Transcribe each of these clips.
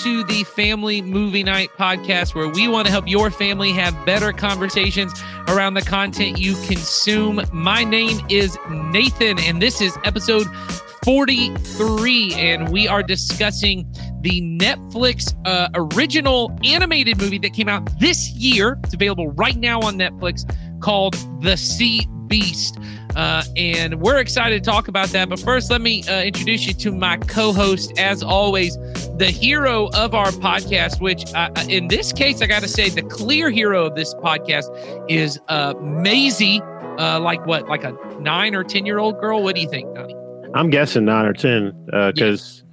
to the Family Movie Night podcast, where we want to help your family have better conversations around the content you consume. My name is Nathan, and this is episode 43, and we are discussing the Netflix original animated movie that came out this year. It's available right now on Netflix, called The Sea Beast. And we're excited to talk about that. But first, let me introduce you to my co-host, as always, the hero of our podcast, which in this case, I got to say, the clear hero of this podcast is Maisie, like a 9 or 10-year-old girl. What do you think, Donnie? I'm guessing 9 or 10 because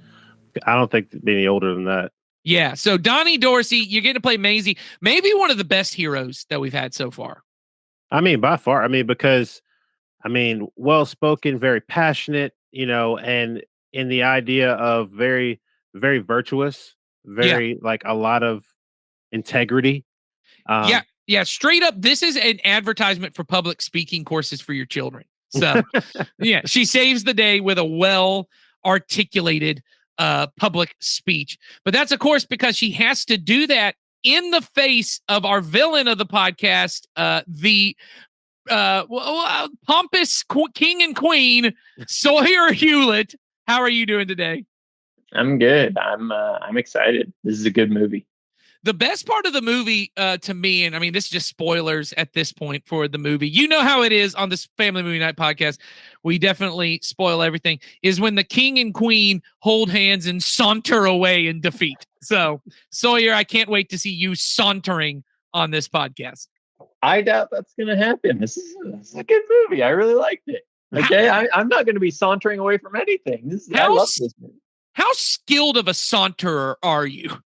I don't think they'd be any older than that. Yeah. So Donnie Dorsey, you're getting to play Maisie, maybe one of the best heroes that we've had so far. I mean, by far. Because well-spoken, very passionate, and in the idea of very, very virtuous, like a lot of integrity. Yeah. Straight up, this is an advertisement for public speaking courses for your children. So, yeah, she saves the day with a well-articulated public speech. But that's, of course, because she has to do that in the face of our villain of the podcast, the pompous king and queen, Sawyer Hewlett. How are you doing today? I'm good. I'm excited. This is a good movie. The best part of the movie, to me, and I mean, this is just spoilers at this point for the movie. You know how it is on this Family Movie Night podcast. We definitely spoil everything, is when the king and queen hold hands and saunter away in defeat. So, Sawyer, I can't wait to see you sauntering on this podcast. I doubt that's going to happen. This is a good movie. I really liked it. Okay, I'm not going to be sauntering away from anything. I love this movie. How skilled of a saunterer are you?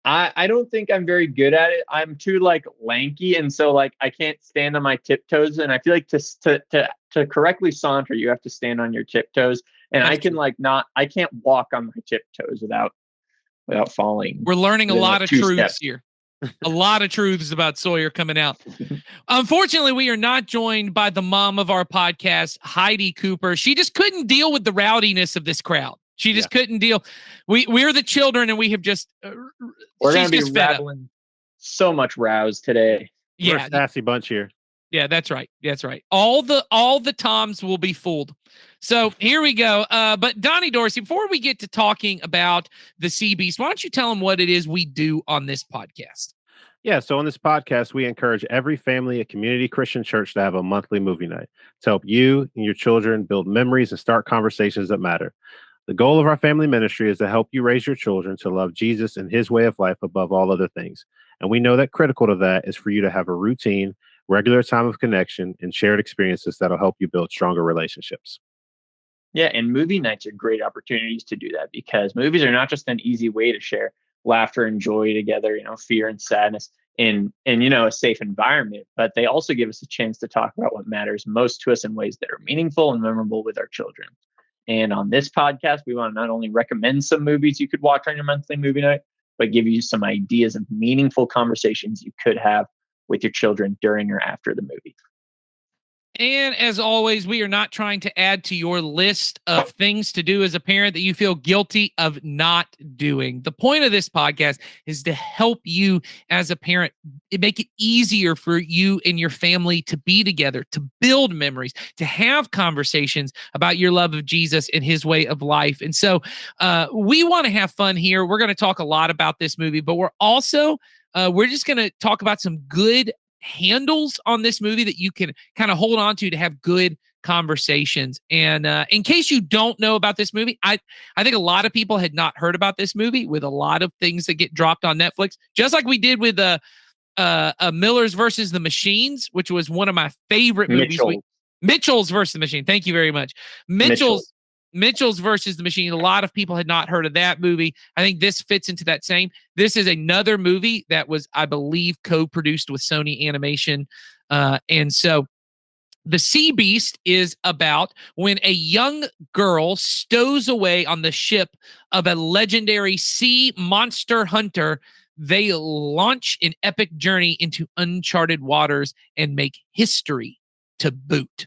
I don't think I'm very good at it. I'm too lanky, and so I can't stand on my tiptoes. And I feel like to correctly saunter, you have to stand on your tiptoes. And I can I can't walk on my tiptoes without falling. We're learning a lot of truths here. A lot of truths about Sawyer coming out. Unfortunately, we are not joined by the mom of our podcast, Heidi Cooper. She just couldn't deal with the rowdiness of this crowd. She just couldn't deal. We're the children, and we have just. We're going to be rattling so much rouse today. We're a sassy bunch here. Yeah, that's right. That's right. All the Toms will be fooled. So here we go. But Donnie Dorsey, before we get to talking about the Sea Beast, why don't you tell them what it is we do on this podcast? Yeah, so on this podcast, we encourage every family at Community Christian Church to have a monthly movie night to help you and your children build memories and start conversations that matter. The goal of our family ministry is to help you raise your children to love Jesus and his way of life above all other things. And we know that critical to that is for you to have a routine, regular time of connection, and shared experiences that'll help you build stronger relationships. Yeah, and movie nights are great opportunities to do that, because movies are not just an easy way to share laughter and joy together, fear and sadness in a safe environment, but they also give us a chance to talk about what matters most to us in ways that are meaningful and memorable with our children. And on this podcast, we want to not only recommend some movies you could watch on your monthly movie night, but give you some ideas of meaningful conversations you could have with your children during or after the movie. And as always, we are not trying to add to your list of things to do as a parent that you feel guilty of not doing. The point of this podcast is to help you as a parent, make it easier for you and your family to be together, to build memories, to have conversations about your love of Jesus and his way of life. And so we want to have fun here. We're going to talk a lot about this movie, but we're also, we're just going to talk about some good handles on this movie that you can kind of hold on to have good conversations. And in case you don't know about this movie, I think a lot of people had not heard about this movie, with a lot of things that get dropped on Netflix, just like we did with Miller's versus the Machines, which was one of my favorite movies. Mitchell's versus the Machine. Thank you very much. Mitchell's versus the Machine. A lot of people had not heard of that movie. I think this fits into that same. This is another movie that was, I believe, co-produced with Sony Animation. And so The Sea Beast is about when a young girl stows away on the ship of a legendary sea monster hunter. They launch an epic journey into uncharted waters and make history to boot.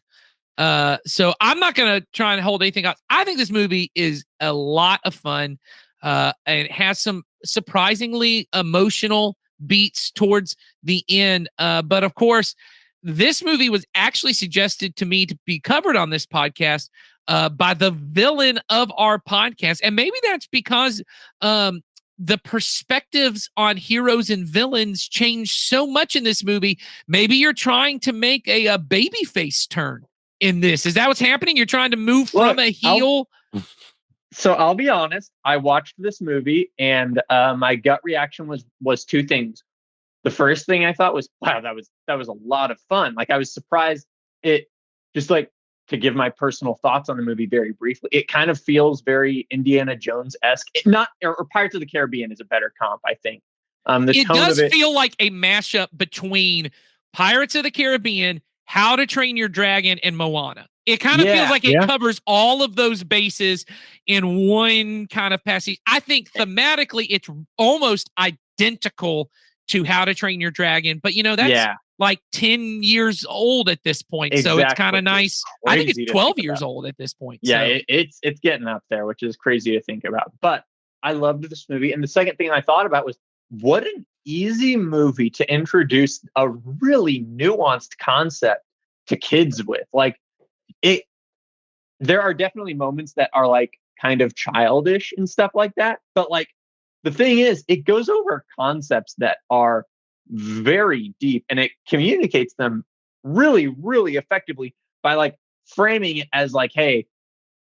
So I'm not going to try and hold anything out. I think this movie is a lot of fun, and it has some surprisingly emotional beats towards the end. But of course, this movie was actually suggested to me to be covered on this podcast by the villain of our podcast. And maybe that's because the perspectives on heroes and villains change so much in this movie. Maybe you're trying to make a baby face turn in this. Is that what's happening? You're trying to move from a heel? So I'll be honest. I watched this movie, and my gut reaction was two things. The first thing I thought was, wow, that was a lot of fun. Like, I was surprised. It just, like, to give my personal thoughts on the movie very briefly, it kind of feels very Indiana Jones-esque. Or Pirates of the Caribbean is a better comp, I think. It does feel like a mashup between Pirates of the Caribbean, How to Train Your Dragon, and Moana. It kind of feels like it covers all of those bases in one kind of passage. I think thematically it's almost identical to How to Train Your Dragon, but that's like 10 years old at this point. Exactly. So it's kind of nice. I think it's 12 years old at this point. Yeah, so. It's getting up there, which is crazy to think about. But I loved this movie. And the second thing I thought about was, what an easy movie to introduce a really nuanced concept to kids with. Like, there are definitely moments that are like kind of childish and stuff like that. But like, the thing is, it goes over concepts that are very deep, and it communicates them really, really effectively by like framing it as like, hey,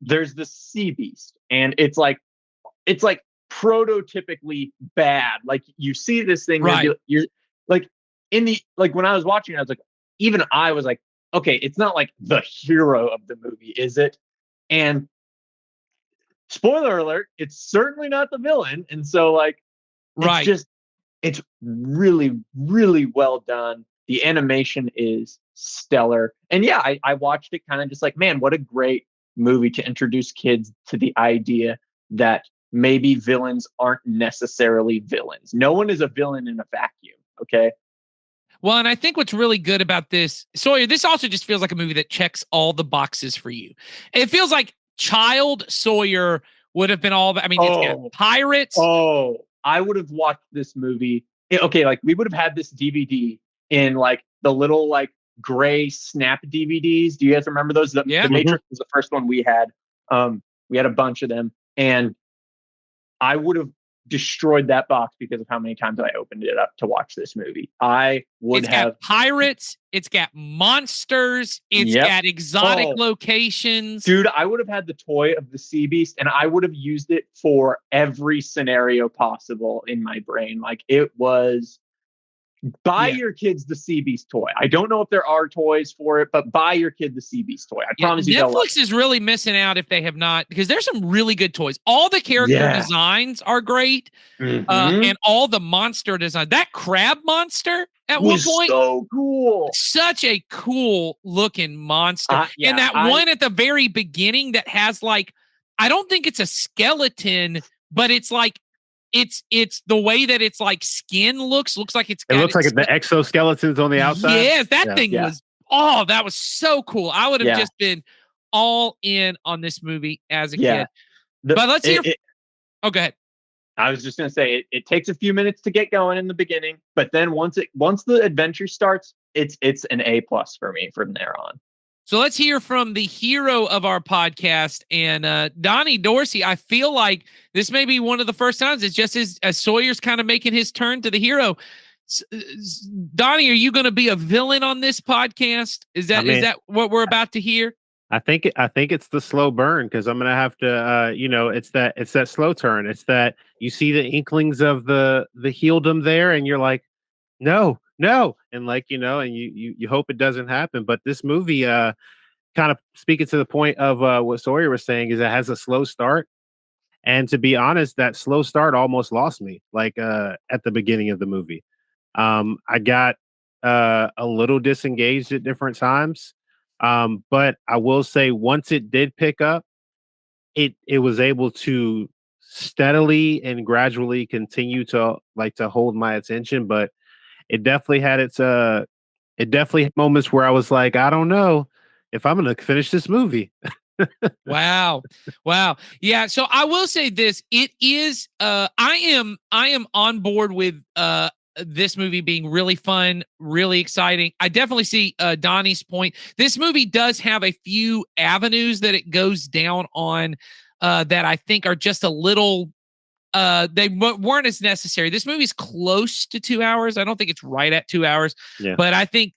there's the sea beast, and it's like prototypically bad. Like, you see this thing, right? You're like, when I was watching, I was like, even I was like, okay, it's not like the hero of the movie, is it? And spoiler alert, it's certainly not the villain. And so, like, it's really, really well done. The animation is stellar. And yeah, I watched it kind of just like, man, what a great movie to introduce kids to the idea that maybe villains aren't necessarily villains. No one is a villain in a vacuum. Okay. Well, and I think what's really good about this, Sawyer, this also just feels like a movie that checks all the boxes for you. It feels like child Sawyer would have been all, it's got pirates. Oh, I would have watched this movie. Okay, like, we would have had this DVD in like the little like gray snap DVDs. Do you guys remember those? The Matrix was the first one we had. We had a bunch of them, and I would have destroyed that box because of how many times I opened it up to watch this movie. It's got pirates, it's got monsters, it's got exotic locations. Dude, I would have had the toy of the sea beast, and I would have used it for every scenario possible in my brain. Like, it was, buy your kids the Sea Beast toy. I don't know if there are toys for it, but buy your kid the Sea Beast toy. I promise you. Netflix is really missing out if they have not, because there's some really good toys. All the character designs are great, and all the monster design. That crab monster at one point, so cool. Such a cool looking monster. And that one at the very beginning that has like, I don't think it's a skeleton, but it's like, it's the way that it's like skin looks like it's got, it looks like the exoskeletons on the outside. Yes, that thing was that was so cool. I would have just been all in on this movie as a kid. But let's hear go ahead. I was just gonna say it takes a few minutes to get going in the beginning, but then once the adventure starts, it's an A+ for me from there on. So let's hear from the hero of our podcast, and Donnie Dorsey. I feel like this may be one of the first times it's just as Sawyer's kind of making his turn to the hero. Donnie, are you going to be a villain on this podcast? Is that what we're about to hear? I think it's the slow burn, because I'm going to have to, it's that slow turn. It's that you see the inklings of the heeldom there, and you're like, no. And like, and you hope it doesn't happen. But this movie, kind of speaking to the point of what Sawyer was saying, is it has a slow start. And to be honest, that slow start almost lost me, like at the beginning of the movie. I got a little disengaged at different times. But I will say, once it did pick up, it was able to steadily and gradually continue to hold my attention. But it definitely had moments where I was like, I don't know if I'm going to finish this movie. Wow. Wow. Yeah. So I will say this. It is I am on board with this movie being really fun, really exciting. I definitely see Donnie's point. This movie does have a few avenues that it goes down on that I think are just a little they weren't as necessary. This movie's close to 2 hours. I don't think it's right at 2 hours, Yeah. but I think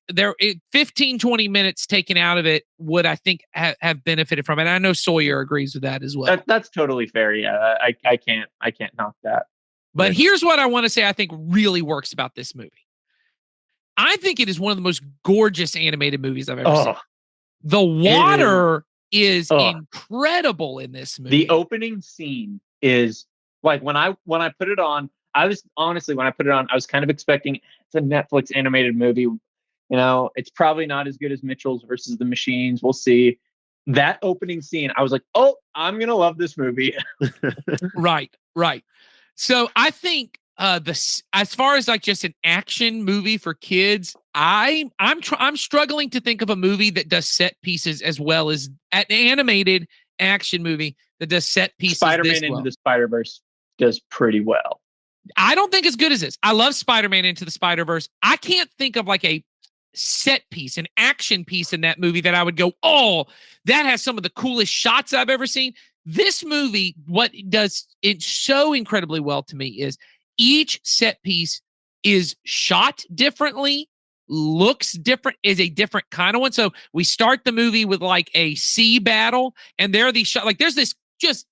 15, 20 minutes taken out of it would, I think, have benefited from it. And I know Sawyer agrees with that as well. That's totally fair. Yeah, I can't knock that. But here's what I want to say I think really works about this movie. I think it is one of the most gorgeous animated movies I've ever seen. The water is incredible in this movie. The opening scene is like when I put it on, I was kind of expecting it's a Netflix animated movie. You know, it's probably not as good as Mitchell's versus the Machines. We'll see. That opening scene, I was like, oh, I'm gonna love this movie. Right. So I think as far as like just an action movie for kids, I'm struggling to think of a movie that does set pieces as well as an animated action movie that does set pieces. Spider-Man Into the Spider-Verse does pretty well. I don't think as good as this. I love Spider-Man Into the Spider-Verse. I can't think of like a set piece, an action piece in that movie that I would go, oh, that has some of the coolest shots I've ever seen. This movie, what does it so incredibly well to me is each set piece is shot differently, looks different, is a different kind of one. So we start the movie with like a sea battle, and there are these shots, like there's this just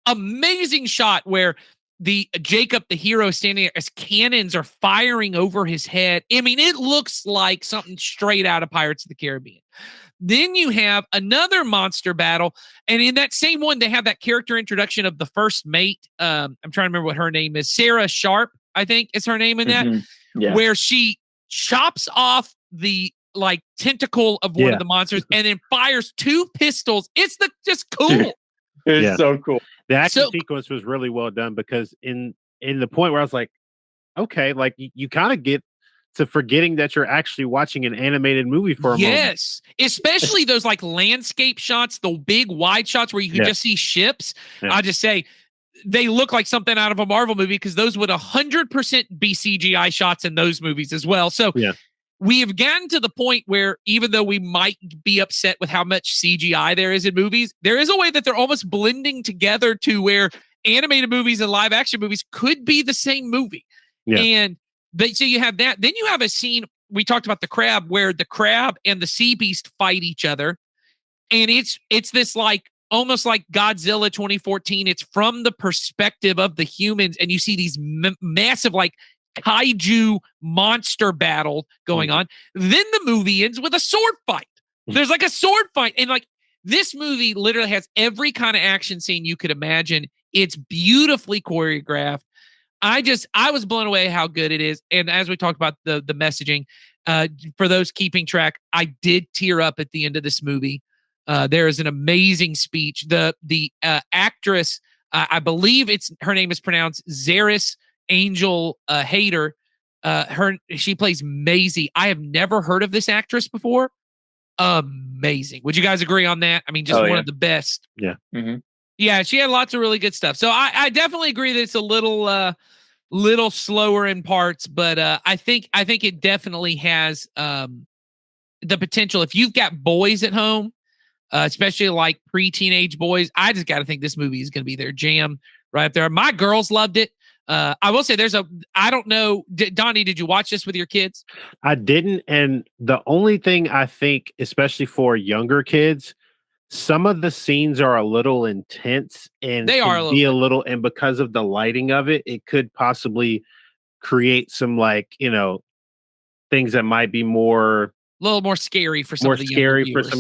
amazing shot where the Jacob, the hero, standing there as cannons are firing over his head. I mean, it looks like something straight out of Pirates of the Caribbean. Then you have another monster battle, and in that same one, they have that character introduction of the first mate. I'm trying to remember what her name is. Sarah Sharp, I think, is her name in that, where she chops off the like tentacle of one of the monsters and then fires 2 pistols. It's just cool. It's so cool. The action sequence was really well done because in the point where I was like, okay, like you kind of get to forgetting that you're actually watching an animated movie for a moment. Yes, especially those like landscape shots, the big wide shots where you can just see ships. Yeah. I'll just say they look like something out of a Marvel movie because those would 100% be CGI shots in those movies as well. So we have gotten to the point where even though we might be upset with how much CGI there is in movies, there is a way that they're almost blending together to where animated movies and live action movies could be the same movie. Yeah. But so you have that. Then you have a scene, we talked about the crab, where the crab and the sea beast fight each other. And it's this like almost like Godzilla 2014. It's from the perspective of the humans. And you see these massive like kaiju monster battle going on. Then the movie ends with a sword fight. There's like a sword fight. And like this movie literally has every kind of action scene you could imagine. It's beautifully choreographed. I was blown away how good it is. And as we talked about the messaging, for those keeping track, I did tear up at the end of this movie. There is an amazing speech. The actress, I believe her name is pronounced Zaris Angel Hader. She plays Maisie. I have never heard of this actress before. Amazing. Would you guys agree on that? I mean, just one of the best. Yeah. Mm-hmm. Yeah, she had lots of really good stuff. So I definitely agree that it's a little slower in parts, but I think it definitely has the potential. If you've got boys at home, especially like pre-teenage boys, I just got to think this movie is going to be their jam right up there. My girls loved it. I will say I don't know, Donnie, did you watch this with your kids? I didn't. And the only thing I think, especially for younger kids, some of the scenes are a little intense and they are a little, and because of the lighting of it, it could possibly create some like, things that might be a little more scary for some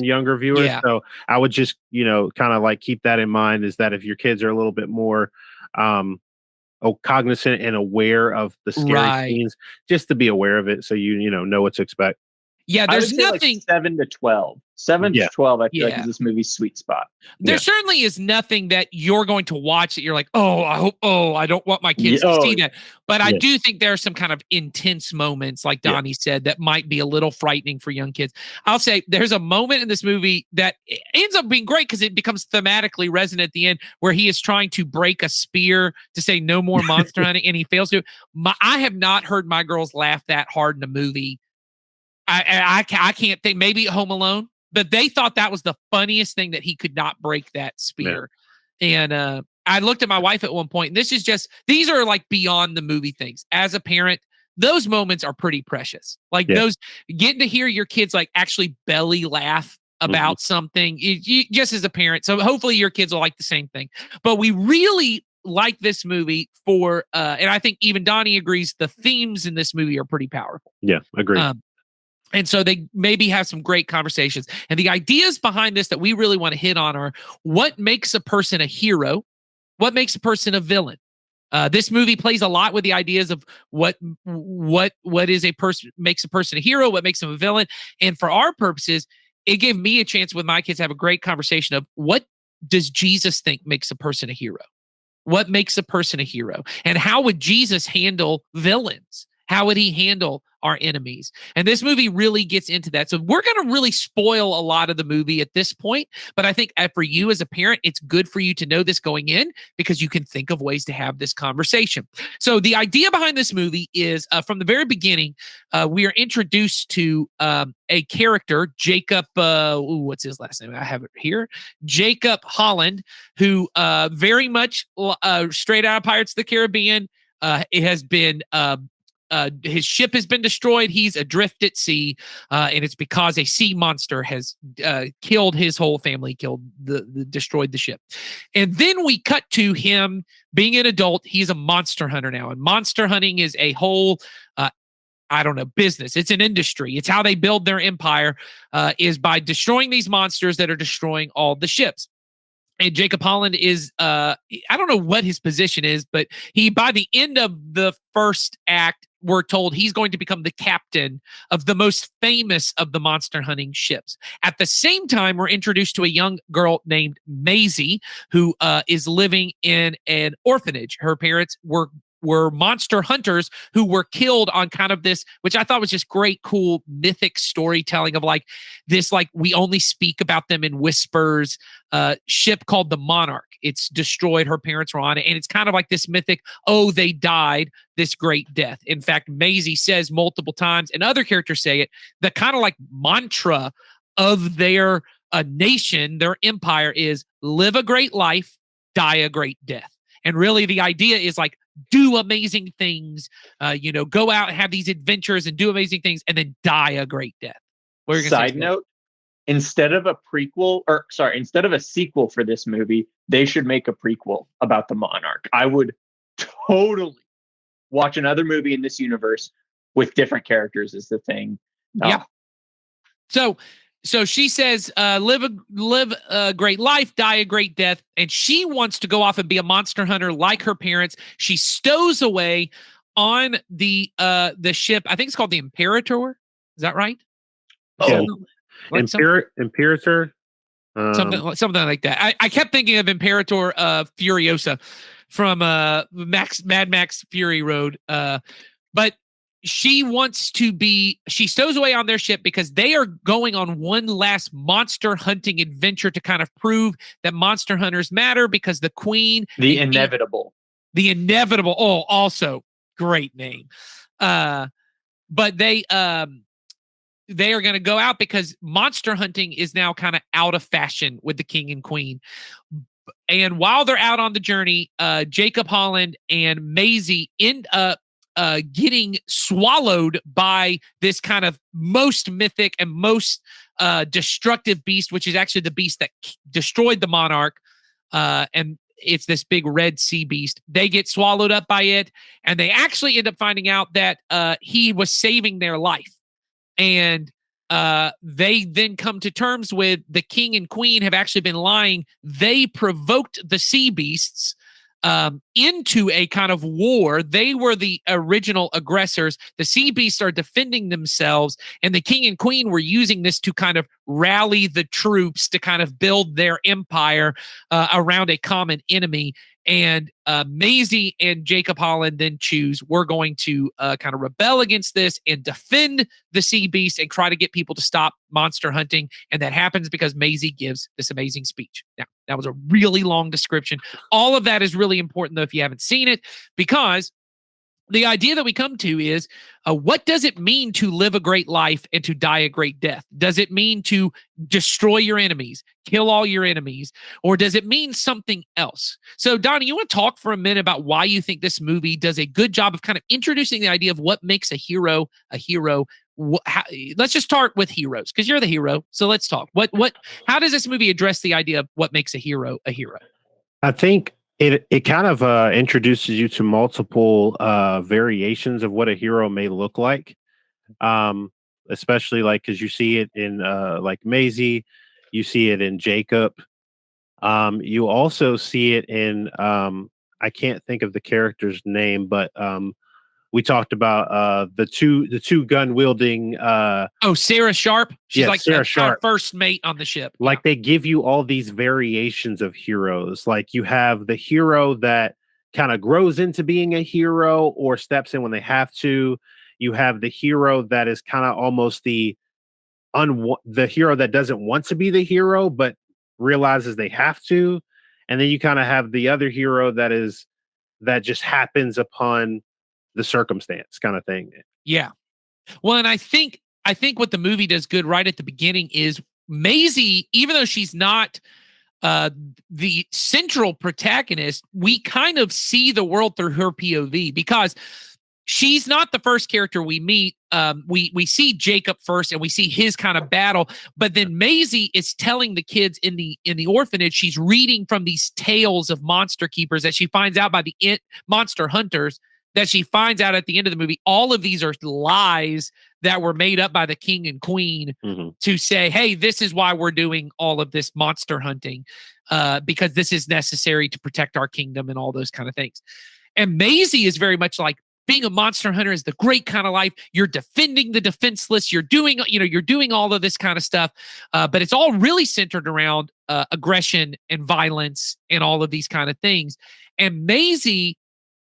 younger viewers. Yeah. So I would just, kind of like keep that in mind, is that if your kids are a little bit more cognizant and aware of the scary scenes, just to be aware of it so you know what to expect. Yeah, I would there's say nothing. like 7 to 12. 7 Yeah. to 12, I feel like Yeah. is this movie's sweet spot. There certainly is nothing that you're going to watch that you're like, I don't want my kids to see that. But I do think there are some kind of intense moments, like Donnie said, that might be a little frightening for young kids. I'll say there's a moment in this movie that ends up being great because it becomes thematically resonant at the end, where he is trying to break a spear to say no more monster hunting, and he fails to. I have not heard my girls laugh that hard in a movie. I can't think, maybe Home Alone, but they thought that was the funniest thing, that he could not break that spear. Yeah. And I looked at my wife at one point, and these are like beyond the movie things. As a parent, those moments are pretty precious. Like those, getting to hear your kids like actually belly laugh about something, just as a parent. So hopefully your kids will like the same thing. But we really like this movie for, and I think even Donnie agrees, the themes in this movie are pretty powerful. Yeah, agreed. And so they maybe have some great conversations. And the ideas behind this that we really want to hit on are: what makes a person a hero? What makes a person a villain? This movie plays a lot with the ideas of what is a person, makes a person a hero, what makes them a villain. And for our purposes, it gave me a chance with my kids to have a great conversation of what does Jesus think makes a person a hero? What makes a person a hero? And how would Jesus handle villains? How would he handle our enemies? And this movie really gets into that. So we're going to really spoil a lot of the movie at this point. But I think for you as a parent, it's good for you to know this going in, because you can think of ways to have this conversation. So the idea behind this movie is, from the very beginning, we are introduced to a character, Jacob, what's his last name? I have it here. Jacob Holland, who very much straight out of Pirates of the Caribbean. It has been... his ship has been destroyed. He's adrift at sea, and it's because a sea monster has killed his whole family, destroyed the ship. And then we cut to him being an adult. He's a monster hunter now, and monster hunting is a whole business. It's an industry. It's how they build their empire, is by destroying these monsters that are destroying all the ships. And Jacob Holland is, I don't know what his position is, but by the end of the first act, we're told he's going to become the captain of the most famous of the monster hunting ships. At the same time, we're introduced to a young girl named Maisie, who is living in an orphanage. Her parents were monster hunters who were killed on kind of this, which I thought was just great, cool, mythic storytelling of like this, like we only speak about them in whispers, ship called the Monarch. It's destroyed. Her parents were on it. And it's kind of like this mythic, they died this great death. In fact, Maisie says multiple times, and other characters say it, the kind of like mantra of their nation, their empire, is live a great life, die a great death. And really the idea is like, do amazing things, go out and have these adventures and do amazing things, and then die a great death. Side note, instead of a sequel for this movie, they should make a prequel about the Monarch. I would totally watch another movie in this universe with different characters is the thing. Yeah. So she says, live a great life, die a great death. And she wants to go off and be a monster hunter like her parents. She stows away on the ship. I think it's called the Imperator. Is that right? Yeah. Imperator. Something like that. I kept thinking of Imperator Furiosa from Mad Max Fury Road. But she stows away on their ship because they are going on one last monster hunting adventure to kind of prove that monster hunters matter, because the queen... The Inevitable. Oh, also great name. But they are going to go out because monster hunting is now kind of out of fashion with the king and queen. And while they're out on the journey, Jacob Holland and Maisie end up getting swallowed by this kind of most mythic and most destructive beast, which is actually the beast that destroyed the Monarch. And it's this big red sea beast. They get swallowed up by it, and they actually end up finding out that he was saving their life. And they then come to terms with the king and queen have actually been lying. They provoked the sea beasts into a kind of war. They were the original aggressors. The sea beasts are defending themselves, and the king and queen were using this to kind of rally the troops to kind of build their empire around a common enemy. And Maisie and Jacob Holland then choose, we're going to kind of rebel against this and defend the sea beast and try to get people to stop monster hunting. And that happens because Maisie gives this amazing speech. Now, that was a really long description. All of that is really important, though, if you haven't seen it, because the idea that we come to is, what does it mean to live a great life and to die a great death? Does it mean to destroy your enemies, kill all your enemies, or does it mean something else? So, Donnie, you want to talk for a minute about why you think this movie does a good job of kind of introducing the idea of what makes a hero a hero? Let's just start with heroes, because you're the hero. So let's talk. How does this movie address the idea of what makes a hero a hero? I think it kind of introduces you to multiple variations of what a hero may look like, especially like because you see it in like Maisie, you see it in Jacob, you also see it in I can't think of the character's name, but we talked about the two gun wielding. Sarah Sharp. She's like Sarah our Sharp, first mate on the ship. Like they give you all these variations of heroes. Like you have the hero that kind of grows into being a hero or steps in when they have to. You have the hero that is kind of almost the hero that doesn't want to be the hero but realizes they have to. And then you kind of have the other hero that just happens upon the circumstance kind of thing. Yeah. Well, and I think what the movie does good right at the beginning is Maisie, even though she's not the central protagonist, we kind of see the world through her POV, because she's not the first character we meet. We see Jacob first, and we see his kind of battle. But then Maisie is telling the kids in the orphanage. She's reading from these tales of monster keepers that she finds out by the monster hunters. That she finds out at the end of the movie, all of these are lies that were made up by the king and queen to say, hey, this is why we're doing all of this monster hunting, because this is necessary to protect our kingdom and all those kind of things. And Maisie is very much like, being a monster hunter is the great kind of life. You're defending the defenseless. You're doing all of this kind of stuff. But it's all really centered around aggression and violence and all of these kind of things. And Maisie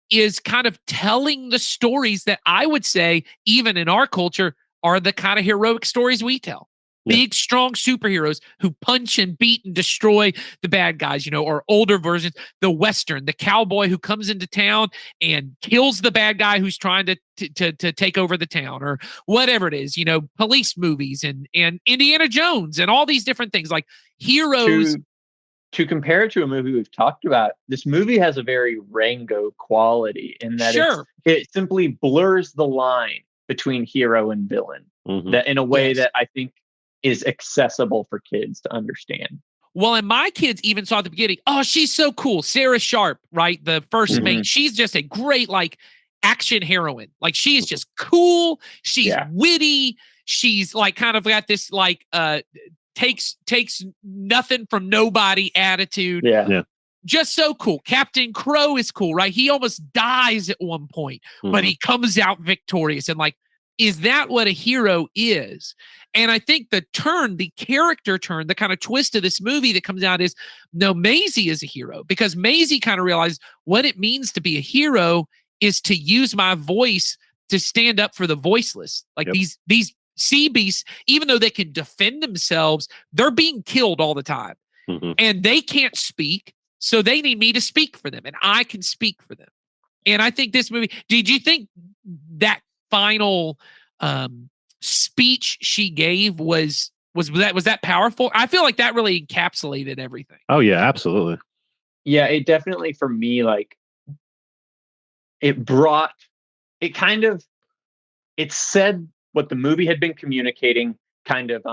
is kind of telling the stories that I would say, even in our culture, are the kind of heroic stories we tell. Yeah. Big, strong superheroes who punch and beat and destroy the bad guys, or older versions, the Western, the cowboy who comes into town and kills the bad guy who's trying to take over the town, or whatever it is, police movies and Indiana Jones and all these different things, like heroes. To compare it to a movie we've talked about, this movie has a very Rango quality in that it simply blurs the line between hero and villain, that in a way that I think is accessible for kids to understand. Well, and my kids even saw at the beginning, oh, she's so cool. Sarah Sharp, right? The first mate. She's just a great, like, action heroine. Like, she is just cool. She's witty. She's like kind of got this like takes nothing from nobody attitude. Yeah. Just so cool. Captain Crow is cool, right? He almost dies at one point, but he comes out victorious. And like, is that what a hero is? And I think the character turn, the kind of twist of this movie that comes out is, no, Maisie is a hero, because Maisie kind of realized what it means to be a hero is to use my voice to stand up for the voiceless. Like these sea beasts, even though they can defend themselves, they're being killed all the time. And they can't speak, so they need me to speak for them, and I can speak for them. And I think this movie, did you think that final speech she gave was that powerful? I feel like that really encapsulated everything. Oh yeah, absolutely. Yeah, it definitely, for me, like, it said what the movie had been communicating kind of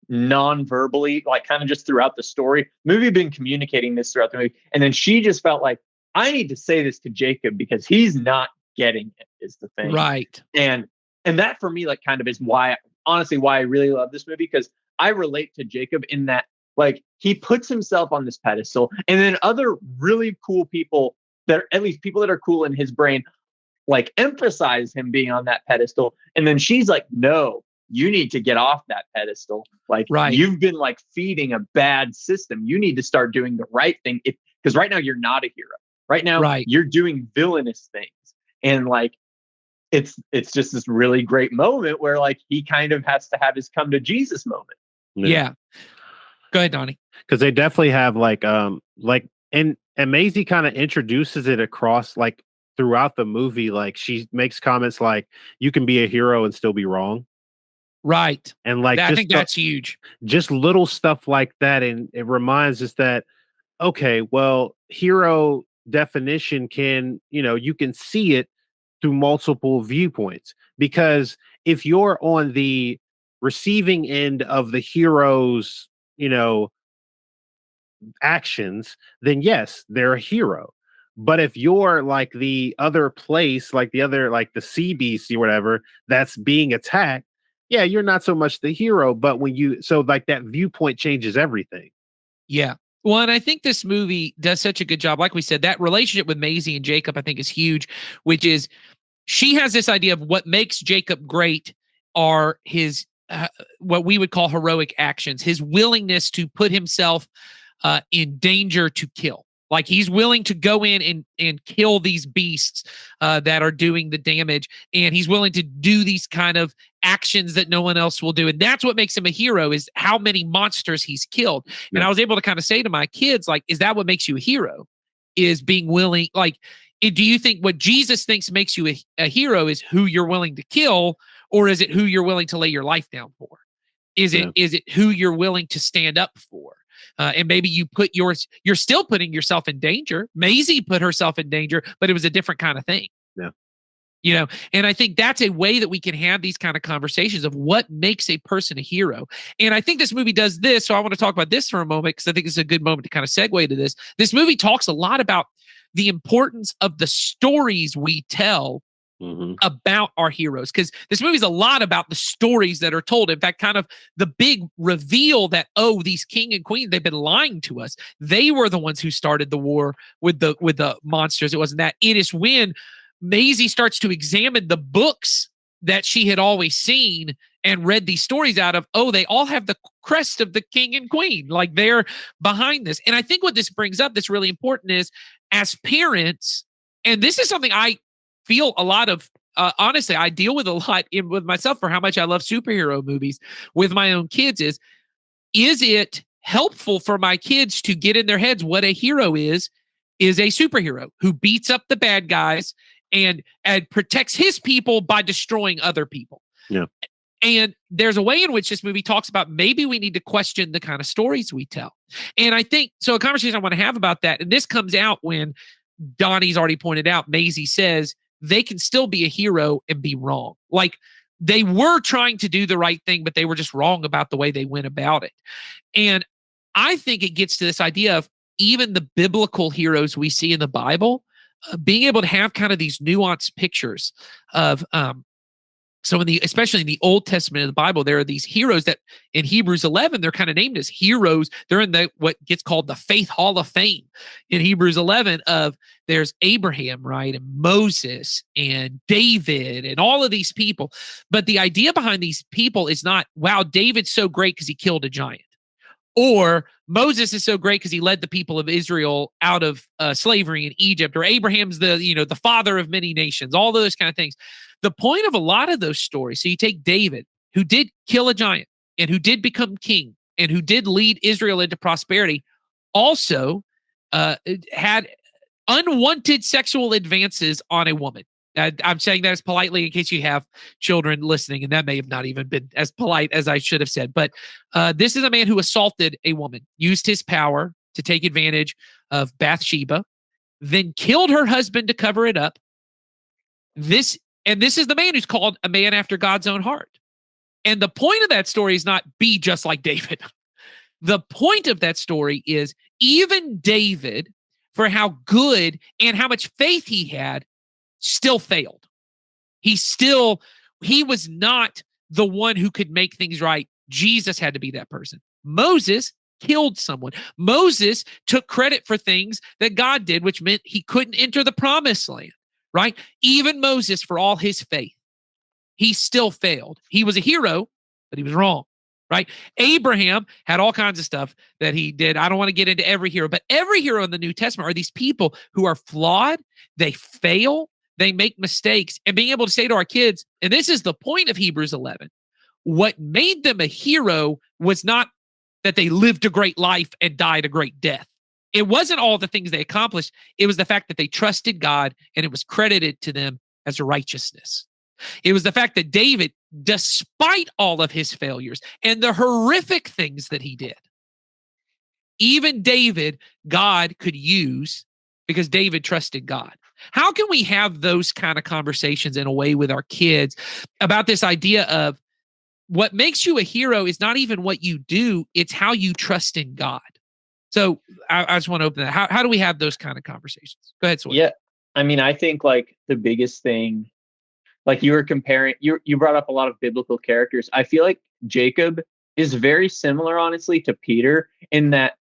non-verbally, like kind of just throughout the story. Movie had been communicating this throughout the movie. And then she just felt like, I need to say this to Jacob because he's not getting it, is the thing. Right. And that for me, like, kind of is why I really love this movie, because I relate to Jacob in that, Like, he puts himself on this pedestal, and then other really cool people, that at least people that are cool in his brain, like, emphasize him being on that pedestal. And then she's like, no, you need to get off that pedestal. Like, Right. you've been like feeding a bad system. You need to start doing the right thing. Because right now you're not a hero. Right now Right. you're doing villainous things. And like, it's just this really great moment where like he kind of has to have his come to Jesus moment. Yeah. Go ahead, Donnie. Because they definitely have and Maisie kind of introduces it across like throughout the movie. Like, she makes comments like, you can be a hero and still be wrong. Right. And like, I think that's huge. Just little stuff like that. And it reminds us that, okay, well, hero definition can, you can see it through multiple viewpoints. Because if you're on the receiving end of the hero's, actions, then yes, they're a hero. But if you're like the other place, like like the sea beast or whatever that's being attacked, yeah, you're not so much the hero. But so like that viewpoint changes everything. Yeah. Well, and I think this movie does such a good job. Like we said, that relationship with Maisie and Jacob, I think, is huge, which is she has this idea of what makes Jacob great are his, what we would call heroic actions, his willingness to put himself in danger to kill. Like, he's willing to go in and kill these beasts that are doing the damage. And he's willing to do these kind of actions that no one else will do. And that's what makes him a hero, is how many monsters he's killed. Yeah. And I was able to kind of say to my kids, like, is that what makes you a hero? Is being willing, like, do you think what Jesus thinks makes you a hero is who you're willing to kill? Or is it who you're willing to lay your life down for? Is it who you're willing to stand up for? And maybe you're still putting yourself in danger. Maisie put herself in danger, but it was a different kind of thing. Yeah. And I think that's a way that we can have these kind of conversations of what makes a person a hero. And I think this movie does this. So I want to talk about this for a moment, because I think it's a good moment to kind of segue to this. This movie talks a lot about the importance of the stories we tell about our heroes, because this movie is a lot about the stories that are told. In fact, kind of the big reveal that, these king and queen, they've been lying to us. They were the ones who started the war with the monsters. It wasn't that. It is when Maisie starts to examine the books that she had always seen and read these stories out of. They all have the crest of the king and queen. Like, they're behind this. And I think what this brings up that's really important is, as parents, and this is something I feel a lot of, honestly, I deal with a lot with myself for how much I love superhero movies with my own kids, is it helpful for my kids to get in their heads what a hero is a superhero who beats up the bad guys and protects his people by destroying other people. Yeah. And there's a way in which this movie talks about maybe we need to question the kind of stories we tell. And I think, so a conversation I want to have about that, and this comes out when Donnie's already pointed out, Maisie says they can still be a hero and be wrong. Like, they were trying to do the right thing, but they were just wrong about the way they went about it. And I think it gets to this idea of even the biblical heroes we see in the Bible, being able to have kind of these nuanced pictures of, so especially in the Old Testament of the Bible, there are these heroes that in Hebrews 11, they're kind of named as heroes. They're in what gets called the Faith Hall of Fame in Hebrews 11 there's Abraham, right? And Moses and David and all of these people. But the idea behind these people is not, wow, David's so great because he killed a giant. Or Moses is so great because he led the people of Israel out of slavery in Egypt. Or Abraham's the father of many nations, all those kind of things. The point of a lot of those stories, so you take David, who did kill a giant and who did become king and who did lead Israel into prosperity, also had unwanted sexual advances on a woman. I'm saying that as politely in case you have children listening, and that may have not even been as polite as I should have said. But this is a man who assaulted a woman, used his power to take advantage of Bathsheba, then killed her husband to cover it up. This is the man who's called a man after God's own heart. And the point of that story is not be just like David. The point of that story is even David, for how good and how much faith he had, still failed. He was not the one who could make things right. Jesus had to be that person. Moses killed someone. Moses took credit for things that God did, which meant he couldn't enter the promised land, right? Even Moses, for all his faith, he still failed. He was a hero, but he was wrong, right? Abraham had all kinds of stuff that he did. I don't want to get into every hero, but every hero in the New Testament are these people who are flawed, they fail, they make mistakes, and being able to say to our kids, and this is the point of Hebrews 11, what made them a hero was not that they lived a great life and died a great death. It wasn't all the things they accomplished. It was the fact that they trusted God and it was credited to them as righteousness. It was the fact that David, despite all of his failures and the horrific things that he did, even David, God could use because David trusted God. How can we have those kind of conversations in a way with our kids about this idea of what makes you a hero is not even what you do, it's how you trust in God. So I just want to open that. How do we have those kind of conversations? Go ahead, Sawyer. Yeah. I mean, I think like the biggest thing, like you were comparing, you brought up a lot of biblical characters. I feel like Jacob is very similar, honestly, to Peter in that,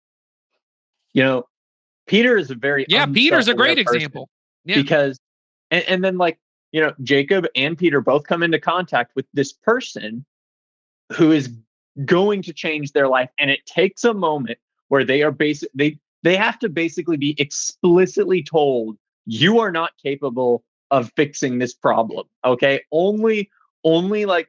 Peter is a very Peter's a great person. example. Yeah. Because, and then like, Jacob and Peter both come into contact with this person who is going to change their life. And it takes a moment where they are they have to basically be explicitly told, you are not capable of fixing this problem. Okay. Only like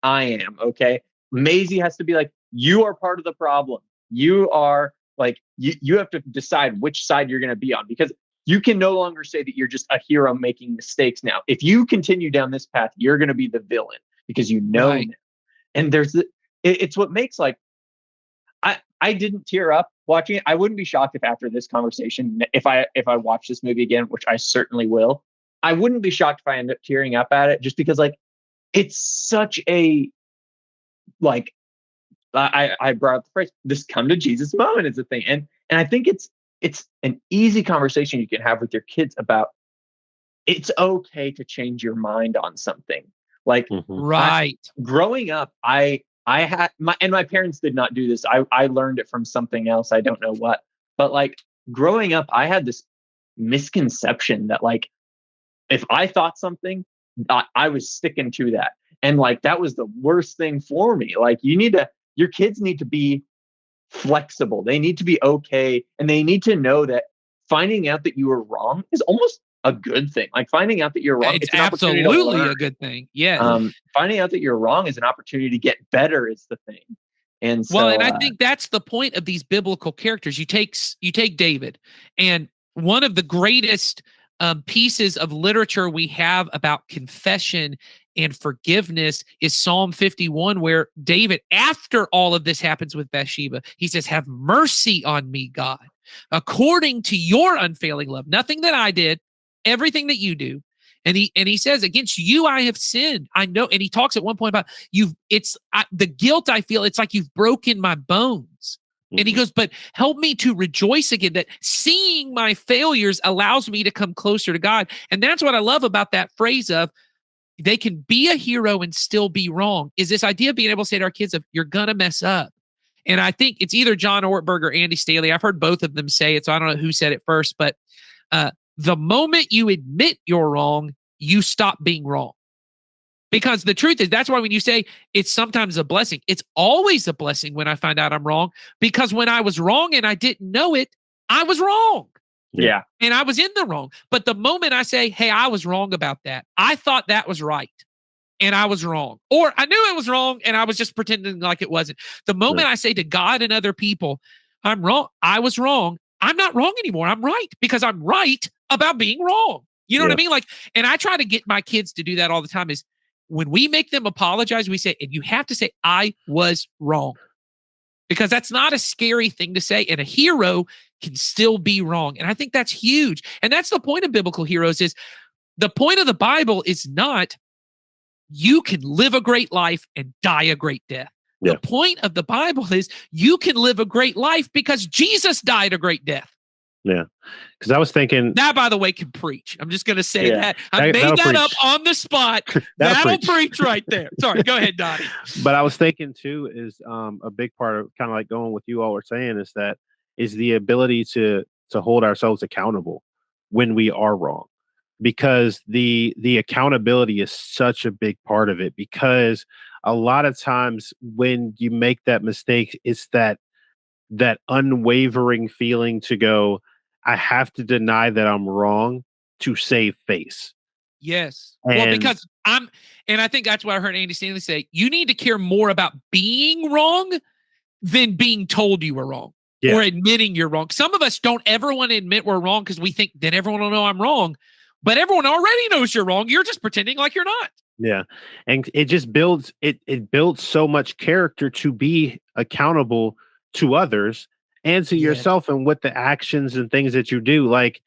I am. Okay. Maisie has to be like, you are part of the problem. You are like, you have to decide which side you're going to be on, because you can no longer say that you're just a hero making mistakes now. If you continue down this path, you're going to be the villain because Right. now. And it's what makes like, I didn't tear up watching it. I wouldn't be shocked if after this conversation, if I watch this movie again, which I certainly will, I wouldn't be shocked if I end up tearing up at it, just because like, it's such a, like, I brought up the phrase, this come to Jesus moment is a thing. And I think it's an easy conversation you can have with your kids about it's okay to change your mind on something. Like, Right. growing up, I had my parents did not do this. I learned it from something else. I don't know what, but like growing up, I had this misconception that like, if I thought something, I was sticking to that. And like, that was the worst thing for me. Like your kids need to be flexible. They need to be okay. And they need to know that finding out that you were wrong is almost a good thing. Like finding out that you're wrong. It's absolutely a good thing. Yeah. Finding out that you're wrong is an opportunity to get better is the thing. And so, well, and I think that's the point of these biblical characters. You take David, and one of the greatest pieces of literature we have about confession and forgiveness is Psalm 51, where David, after all of this happens with Bathsheba, he says, have mercy on me, God, according to your unfailing love. Nothing that I did, everything that you do. And he says, against you I have sinned. I know. And he talks at one point about the guilt I feel. It's like you've broken my bones. And he goes, but help me to rejoice again, that seeing my failures allows me to come closer to God. And that's what I love about that phrase of they can be a hero and still be wrong, is this idea of being able to say to our kids of you're going to mess up. And I think it's either John Ortberg or Andy Staley. I've heard both of them say it, so I don't know who said it first, but the moment you admit you're wrong, you stop being wrong. Because the truth is, that's why when you say it's sometimes a blessing, it's always a blessing when I find out I'm wrong. Because when I was wrong and I didn't know it, I was wrong. Yeah. And I was in the wrong. But the moment I say, hey, I was wrong about that, I thought that was right, and I was wrong. Or I knew it was wrong, and I was just pretending like it wasn't. The moment I say to God and other people, I'm wrong, I was wrong, I'm not wrong anymore. I'm right, because I'm right about being wrong. You know what I mean? Like, and I try to get my kids to do that all the time is when we make them apologize, we say, and you have to say, I was wrong. Because that's not a scary thing to say. And a hero can still be wrong. And I think that's huge. And that's the point of biblical heroes is the point of the Bible is not you can live a great life and die a great death. Yeah. The point of the Bible is you can live a great life because Jesus died a great death. Yeah. Because I was thinking That, by the way, can preach. I'm just going to say Yeah. that. I made That'll that up preach. on the spot. That'll preach right there. Sorry, go ahead, Donnie. But I was thinking too is a big part of kind of like going with you all were saying is the ability to hold ourselves accountable when we are wrong, because the accountability is such a big part of it, because a lot of times when you make that mistake, it's that unwavering feeling to go, I have to deny that I'm wrong to save face. Yes. Well, And because and I think that's what I heard Andy Stanley say. You need to care more about being wrong than being told you were wrong or admitting you're wrong. Some of us don't ever want to admit we're wrong because we think that everyone will know I'm wrong, but everyone already knows you're wrong. You're just pretending like you're not. Yeah. And it just builds it builds so much character to be accountable to others and to yourself, and with the actions and things that you do. Like,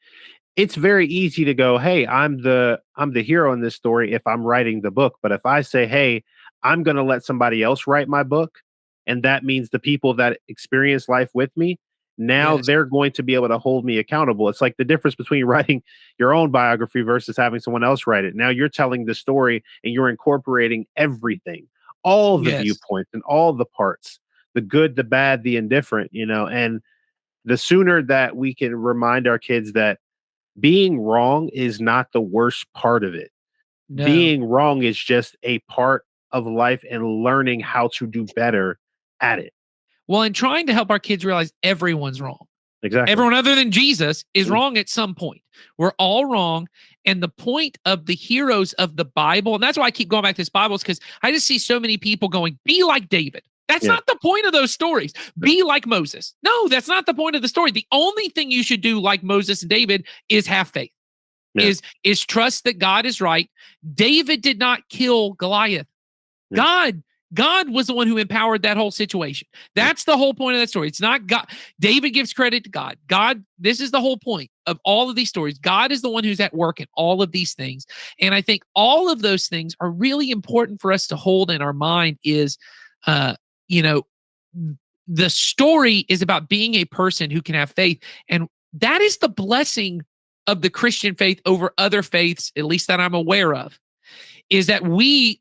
it's very easy to go, hey, I'm the hero in this story if I'm writing the book. But if I say, hey, I'm going to let somebody else write my book, and that means the people that experience life with me, now they're going to be able to hold me accountable. It's like the difference between writing your own biography versus having someone else write it. Now you're telling the story and you're incorporating everything, all the viewpoints and all the parts, the good, the bad, the indifferent, and the sooner that we can remind our kids that being wrong is not the worst part of it. No. Being wrong is just a part of life and learning how to do better at it. Well, and trying to help our kids realize everyone's wrong. Exactly. Everyone other than Jesus is wrong at some point. We're all wrong. And the point of the heroes of the Bible, and that's why I keep going back to this Bible, is because I just see so many people going, be like David. That's not the point of those stories. Be like Moses. No, that's not the point of the story. The only thing you should do like Moses and David is have faith, is trust that God is right. David did not kill Goliath. God was the one who empowered that whole situation. That's the whole point of that story. It's not God. David gives credit to God. This is the whole point of all of these stories. God is the one who's at work in all of these things. And I think all of those things are really important for us to hold in our mind is, the story is about being a person who can have faith. And that is the blessing of the Christian faith over other faiths, at least that I'm aware of, is that we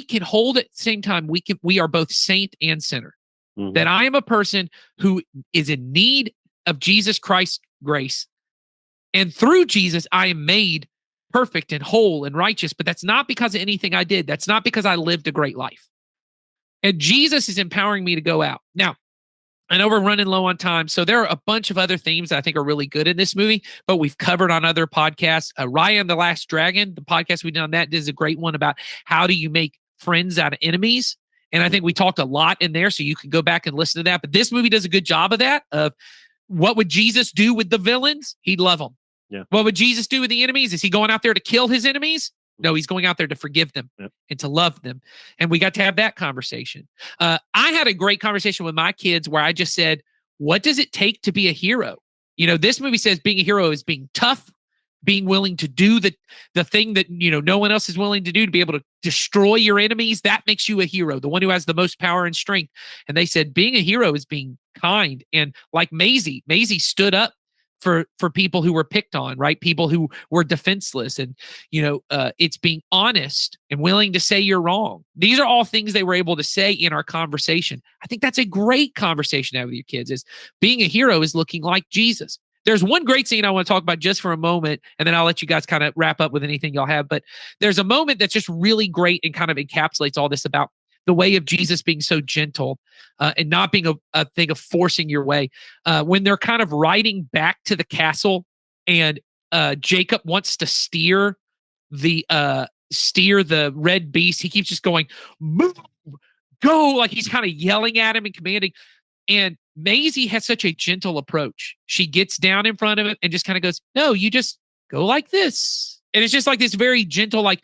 can hold at the same time. We are both saint and sinner. Mm-hmm. That I am a person who is in need of Jesus Christ's grace. And through Jesus, I am made perfect and whole and righteous. But that's not because of anything I did. That's not because I lived a great life. And Jesus is empowering me to go out. Now, I know we're running low on time, so there are a bunch of other themes that I think are really good in this movie, but we've covered on other podcasts. Raya and the Last Dragon, the podcast we did on that, is a great one about how do you make friends out of enemies. And I think we talked a lot in there, so you can go back and listen to that. But this movie does a good job of that, of what would Jesus do with the villains? He'd love them. Yeah. What would Jesus do with the enemies? Is he going out there to kill his enemies? No, he's going out there to forgive them and to love them. And we got to have that conversation. I had a great conversation with my kids where I just said, what does it take to be a hero? This movie says being a hero is being tough, being willing to do the thing that, no one else is willing to do, to be able to destroy your enemies. That makes you a hero, the one who has the most power and strength. And they said being a hero is being kind. And like Maisie stood up for people who were picked on, right? People who were defenseless, and it's being honest and willing to say you're wrong. These are all things they were able to say in our conversation. I think that's a great conversation to have with your kids, is being a hero is looking like Jesus. There's one great scene I want to talk about just for a moment, and then I'll let you guys kind of wrap up with anything y'all have. But there's a moment that's just really great and kind of encapsulates all this about the way of Jesus being so gentle and not being a thing of forcing your way. When they're kind of riding back to the castle, and Jacob wants to steer the red beast, he keeps just going, move, go, like he's kind of yelling at him and commanding. And Maisie has such a gentle approach. She gets down in front of him and just kind of goes, no, you just go like this. And it's just like this very gentle, like,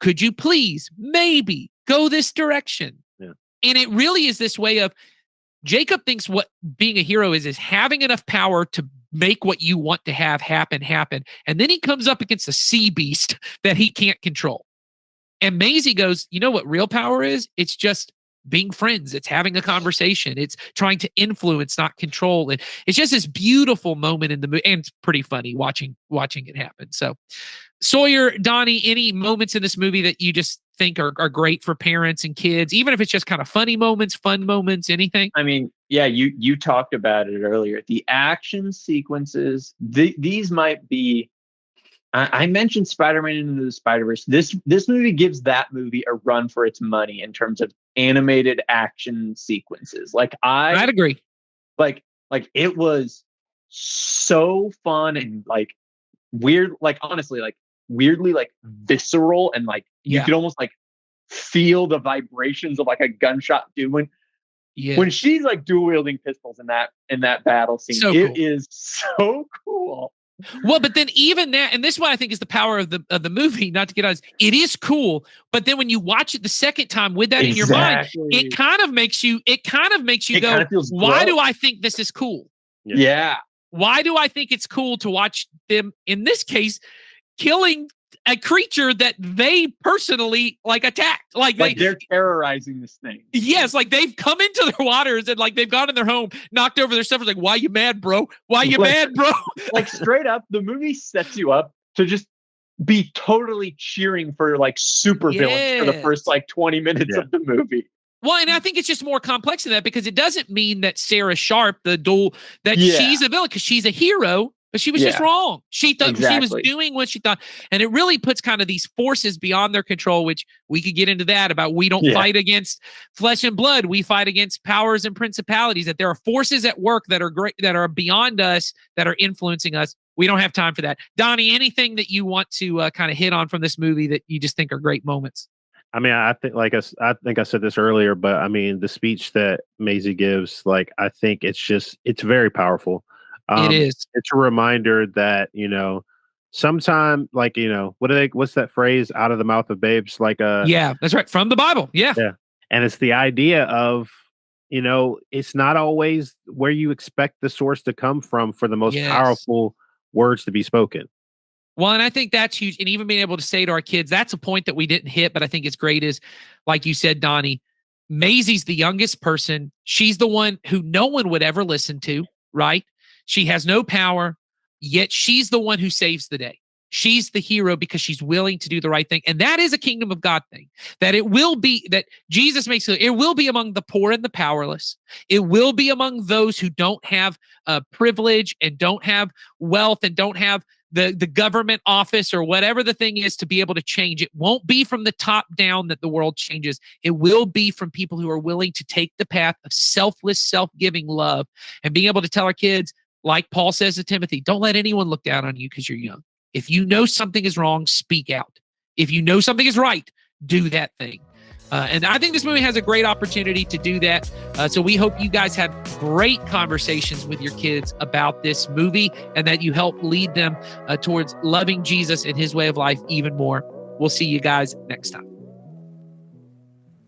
could you please maybe go this direction? Yeah. And it really is this way of, Jacob thinks what being a hero is having enough power to make what you want to have happen. And then he comes up against a sea beast that he can't control. And Maisie goes, you know what real power is? It's just being friends. It's having a conversation. It's trying to influence, not control. And it's just this beautiful moment in the movie, and it's pretty funny watching it happen. So, Sawyer, Donnie, any moments in this movie that you just think are great for parents and kids, even if it's just kind of funny moments, fun moments, anything? I mean, yeah, you talked about it earlier. The action sequences, these might be. I mentioned Spider-Man Into the Spider-Verse. This movie gives that movie a run for its money in terms of animated action sequences. Like I'd agree. Like it was so fun and like weird, like honestly, like weirdly like visceral, and like you could almost like feel the vibrations of like a gunshot doing. Yeah. When she's like dual wielding pistols in that battle scene, so it cool. is so cool. Well, but then even that, and this is what I think is the power of the movie, not to get on, it is cool, but then when you watch it the second time with that in your mind, it kind of makes you go, why do I think this is cool? Yeah. Why do I think it's cool to watch them, in this case, killing a creature that they personally like attacked? Like they're terrorizing this thing. Yes, like they've come into their waters and like they've gone in their home, knocked over their stuff. It's like, why you mad, bro? Why you mad, bro? Like straight up, the movie sets you up to just be totally cheering for like super villains for the first like 20 minutes of the movie. Well, and I think it's just more complex than that, because it doesn't mean that Sarah Sharp, she's a villain, because she's a hero, but she was just wrong. She thought she was doing what she thought. And it really puts kind of these forces beyond their control, which we could get into that about. We don't fight against flesh and blood. We fight against powers and principalities, that there are forces at work that are great, that are beyond us, that are influencing us. We don't have time for that. Donnie, anything that you want to kind of hit on from this movie that you just think are great moments? I mean, I think I said this earlier, but I mean, the speech that Maisie gives, like, I think it's very powerful. It is. It's a reminder that, sometime, like, what's that phrase, out of the mouth of babes? Like, yeah, that's right. From the Bible. Yeah. Yeah. And it's the idea of, it's not always where you expect the source to come from for the most powerful words to be spoken. Well, and I think that's huge. And even being able to say to our kids, that's a point that we didn't hit, but I think it's great, is, like you said, Donnie, Maisie's the youngest person. She's the one who no one would ever listen to, right? She has no power, yet she's the one who saves the day. She's the hero because she's willing to do the right thing. And that is a kingdom of God thing, that it will be, that Jesus makes it will be among the poor and the powerless. It will be among those who don't have privilege and don't have wealth and don't have the government office or whatever the thing is to be able to change. It won't be from the top down that the world changes. It will be from people who are willing to take the path of selfless, self-giving love, and being able to tell our kids, like Paul says to Timothy, don't let anyone look down on you because you're young. If you know something is wrong, speak out. If you know something is right, do that thing. And I think this movie has a great opportunity to do that. So we hope you guys have great conversations with your kids about this movie, and that you help lead them towards loving Jesus and his way of life even more. We'll see you guys next time.